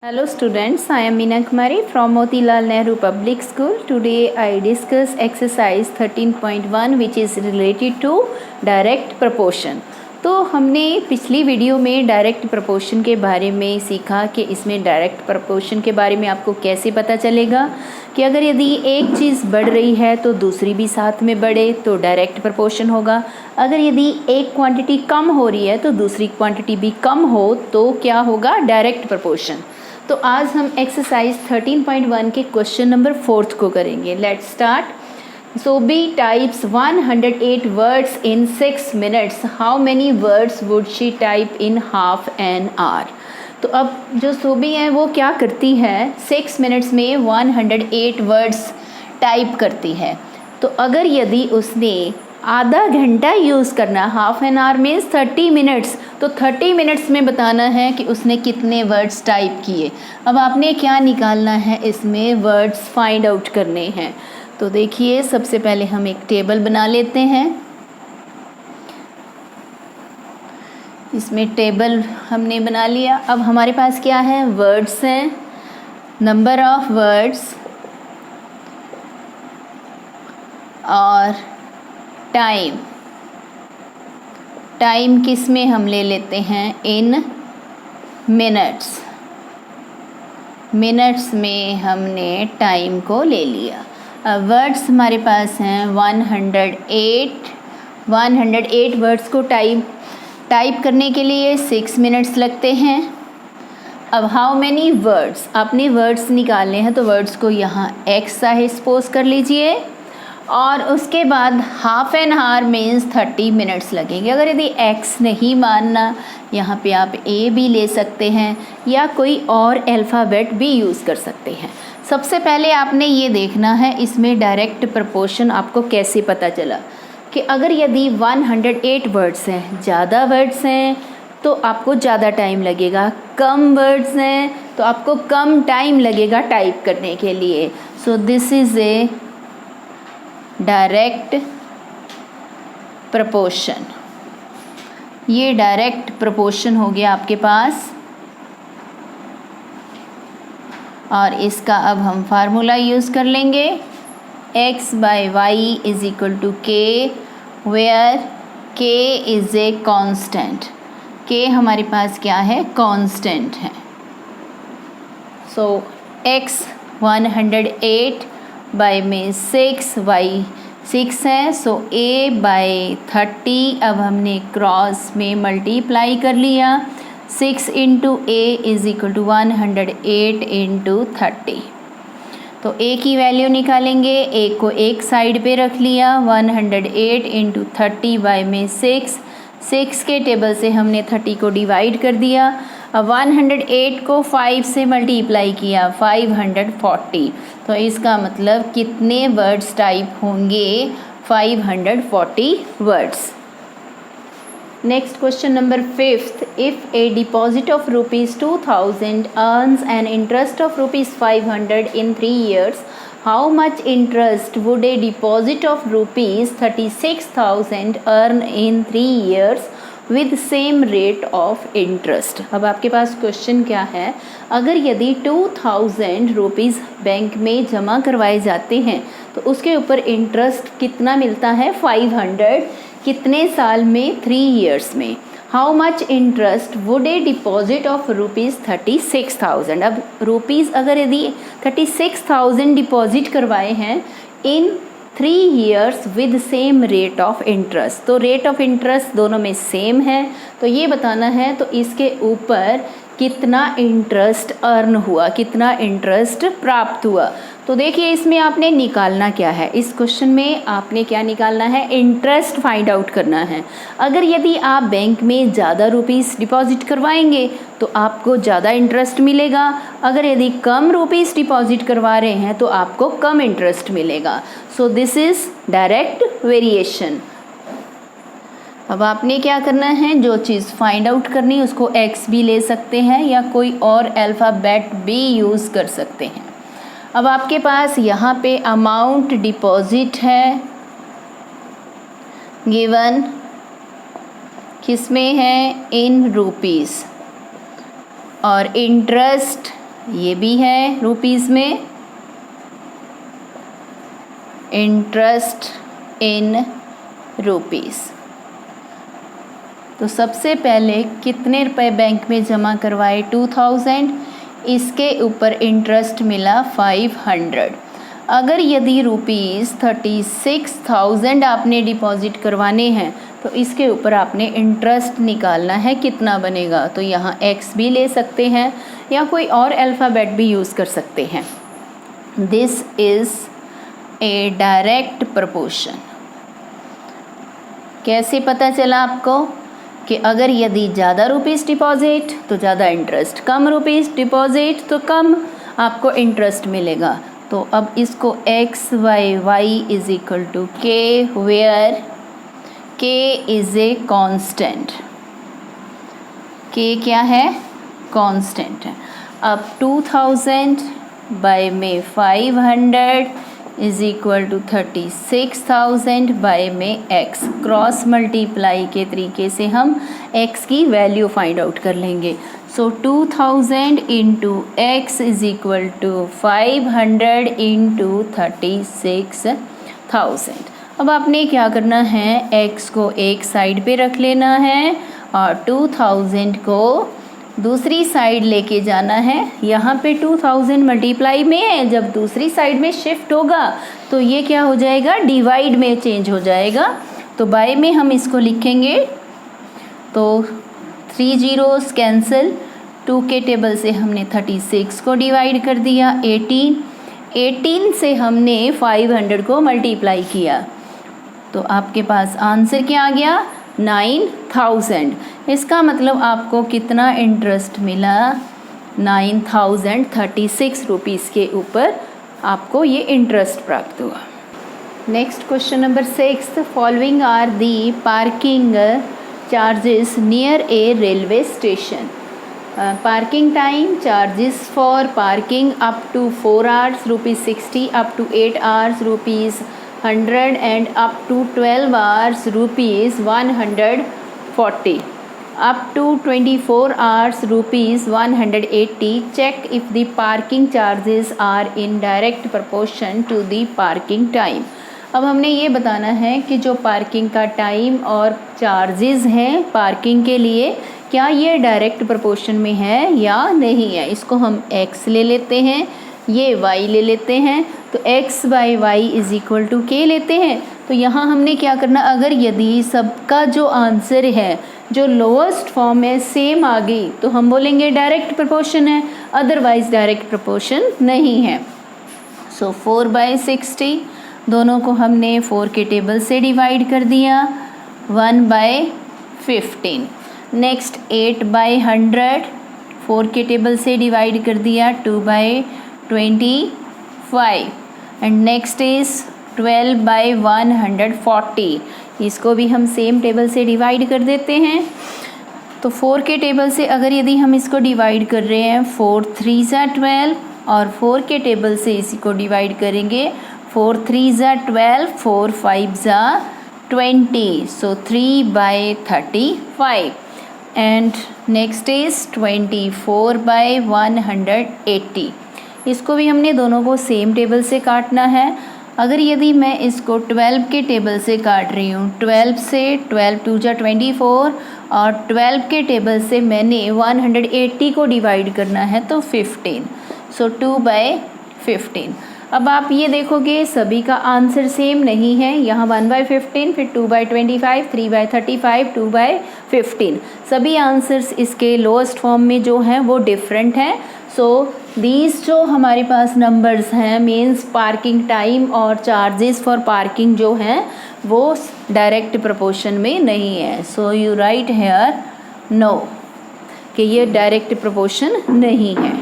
Hello students, I am Meena Kumari from Motilal Nehru Public School. Today I discuss exercise 13.1 which is related to direct proportion. तो हमने पिछली video में direct proportion के बारे में सीखा कि इसमें डायरेक्ट प्रपोर्शन के बारे में आपको कैसे पता चलेगा कि अगर यदि एक चीज़ बढ़ रही है तो दूसरी भी साथ में बढ़े तो डायरेक्ट प्रपोर्शन होगा। अगर यदि एक क्वांटिटी कम हो रही है तो दूसरी क्वांटिटी भी कम हो तो क्या होगा, डायरेक्ट प्रपोर्शन। तो आज हम एक्सरसाइज 13.1 के क्वेश्चन नंबर 4 को करेंगे। Let's start. Sobi types 108 words in 6 minutes, how many words would she type in half an hour. तो अब जो सोबी है वो क्या करती है, 6 मिनट्स में 108 वर्ड्स टाइप करती है। तो अगर यदि उसने आधा घंटा यूज़ करना, half an hour means 30 minutes, तो 30 मिनट्स में बताना है कि उसने कितने वर्ड्स टाइप किए। अब आपने क्या निकालना है, इसमें वर्ड्स फाइंड आउट करने हैं। तो देखिए, सबसे पहले हम एक टेबल बना लेते हैं। इसमें टेबल हमने बना लिया। अब हमारे पास क्या है, वर्ड्स हैं, नंबर ऑफ वर्ड्स और टाइम। टाइम किस में हम ले लेते हैं, इन मिनट्स। मिनट्स में हमने टाइम को ले लिया। अब वर्ड्स हमारे पास हैं 108 वर्ड्स को टाइप करने के लिए 6 मिनट्स लगते हैं। अब हाउ मेनी वर्ड्स, आपने वर्ड्स निकालने हैं तो वर्ड्स को यहाँ एक्स चाहे सपोज कर लीजिए, और उसके बाद half an hour means 30 minutes लगेंगे। अगर यदि एक्स नहीं मानना, यहाँ पे आप ए भी ले सकते हैं या कोई और अल्फ़ाबेट भी यूज़ कर सकते हैं। सबसे पहले आपने ये देखना है इसमें डायरेक्ट प्रपोर्शन आपको कैसे पता चला कि अगर यदि 108 वर्ड्स हैं, ज़्यादा वर्ड्स हैं तो आपको ज़्यादा टाइम लगेगा, कम वर्ड्स हैं तो आपको कम टाइम लगेगा टाइप करने के लिए। So this is a direct proportion. ये डायरेक्ट प्रपोर्शन हो गया आपके पास, और इसका अब हम फार्मूला यूज़ कर लेंगे, x by Y is equal to के, where k is a constant. k हमारे पास क्या है, कांस्टेंट है। सो x 108 बाई में 6, y 6 है, सो a बाई 30। अब हमने क्रॉस में मल्टीप्लाई कर लिया, 6 into a is equal to 108 into 30। तो a की वैल्यू निकालेंगे, a को एक साइड पे रख लिया, 108 इंटू 30 बाई में 6 के टेबल से हमने 30 को डिवाइड कर दिया। अब 108 को 5 से मल्टीप्लाई किया, 540। तो इसका मतलब कितने वर्ड्स टाइप होंगे, 540 words. Next question number 5th, if A deposit of ₹2000 earns an interest of ₹500 in 3 years, how much interest would a deposit of ₹36,000 earn in 3 years with same rate of interest. अब आपके पास question क्या है, अगर यदि 2000 rupees bank में जमा करवाए जाते हैं तो उसके ऊपर इंटरेस्ट कितना मिलता है, 500, कितने साल में, 3 years में। How much interest would a deposit of ₹36,000। अब रुपीज़ अगर यदि 36,000 डिपॉजिट करवाए हैं इन 3 years with same rate of interest, तो रेट ऑफ इंटरेस्ट दोनों में सेम है, तो ये बताना है तो इसके ऊपर कितना इंटरेस्ट अर्न हुआ, कितना इंटरेस्ट प्राप्त हुआ। तो देखिए, इसमें आपने निकालना क्या है, इस क्वेश्चन में आपने क्या निकालना है, इंटरेस्ट फाइंड आउट करना है। अगर यदि आप बैंक में ज़्यादा रुपीज़ डिपॉजिट करवाएंगे तो आपको ज़्यादा इंटरेस्ट मिलेगा, अगर यदि कम रुपीज़ डिपॉजिट करवा रहे हैं तो आपको कम इंटरेस्ट मिलेगा। So this is direct variation. अब आपने क्या करना है, जो चीज़ फाइंड आउट करनी उसको x भी ले सकते हैं या कोई और अल्फ़ाबेट भी यूज़ कर सकते हैं। अब आपके पास यहाँ पे अमाउंट डिपॉजिट है गिवन, किस में है, इन रुपीज़, और इंटरेस्ट ये भी है रुपीज़ में, इंटरेस्ट इन रुपीज़। तो सबसे पहले कितने रुपए बैंक में जमा करवाए, 2000, इसके ऊपर इंटरेस्ट मिला 500। अगर यदि रुपीज़ 36,000 आपने डिपॉजिट करवाने हैं तो इसके ऊपर आपने इंटरेस्ट निकालना है, कितना बनेगा। तो यहाँ x भी ले सकते हैं या कोई और अल्फ़ाबेट भी यूज़ कर सकते हैं। This is a direct proportion. कैसे पता चला आपको कि अगर यदि ज़्यादा रुपीज़ डिपॉजिट तो ज़्यादा इंटरेस्ट, कम रुपीज़ डिपॉजिट तो कम आपको इंटरेस्ट मिलेगा। तो अब इसको X Y Y is equal to के, where K is a constant. K क्या है, कांस्टेंट है। अब 2000 बाय में 500 इज इक्वल टू 36,000 बाय में x। क्रॉस मल्टीप्लाई के तरीके से हम x की वैल्यू फाइंड आउट कर लेंगे। So 2000 into X is equal to 500 into 36,000। अब आपने क्या करना है, x को एक साइड पे रख लेना है और 2000 को दूसरी साइड लेके जाना है। यहाँ पे 2000 मल्टीप्लाई में है, जब दूसरी साइड में शिफ्ट होगा तो ये क्या हो जाएगा, डिवाइड में चेंज हो जाएगा। तो बाय में हम इसको लिखेंगे तो 3 zeros कैंसिल, 2 के टेबल से हमने 36 को डिवाइड कर दिया, 18 से हमने 500 को मल्टीप्लाई किया। तो आपके पास आंसर क्या आ गया, 9,000। इसका मतलब आपको कितना इंटरेस्ट मिला, 9,036 रुपीज़ के ऊपर आपको ये इंटरेस्ट प्राप्त हुआ। Next question number 6, following are the parking charges near a railway station. Parking time charges for parking up to 4 hours ₹60, up to 8 hours ₹100 and up to 12 hours ₹140, up to 24 hours ₹180. Check if the parking charges are in direct proportion to the parking time. अब हमने ये बताना है कि जो parking का time और charges हैं पार्किंग के लिए, क्या ये डायरेक्ट प्रोपोर्शन में है या नहीं है। इसको हम x ले लेते हैं, ये y ले लेते हैं, तो x by Y is equal to K लेते हैं। तो यहाँ हमने क्या करना, अगर यदि सबका जो आंसर है जो लोएस्ट फॉर्म है सेम आ गई तो हम बोलेंगे डायरेक्ट प्रोपोर्शन है, अदरवाइज डायरेक्ट प्रोपोर्शन नहीं है। सो 4/60 दोनों को हमने 4 के टेबल से डिवाइड कर दिया, 1/15। नेक्स्ट 8/100 4 के टेबल से डिवाइड कर दिया, 2/25। एंड नेक्स्ट इज 12/140, इसको भी हम सेम टेबल से डिवाइड कर देते हैं। तो 4 के टेबल से अगर यदि हम इसको डिवाइड कर रहे हैं, 4 3 12 और 4 के टेबल से इसी को डिवाइड करेंगे, 4 3 12, 4 5 20, सो 3/35। एंड नेक्स्ट इज 24/180, इसको भी हमने दोनों को सेम टेबल से काटना है। अगर यदि मैं इसको 12 के टेबल से काट रही हूँ, 12 से 12 2 24 और 12 के टेबल से मैंने 180 को डिवाइड करना है तो 15, सो 2/15। अब आप ये देखोगे सभी का आंसर सेम नहीं है, यहाँ 1/15, फिर 2/25, 3/35, 2/15, सभी आंसर्स इसके लोएस्ट फॉर्म में जो हैं वो डिफरेंट हैं। सो दीज जो हमारे पास नंबर्स हैं मीन्स पार्किंग टाइम और चार्जेस फॉर पार्किंग जो हैं वो डायरेक्ट प्रोपोर्शन में नहीं है। So you write here no, कि ये डायरेक्ट प्रोपोर्शन नहीं है।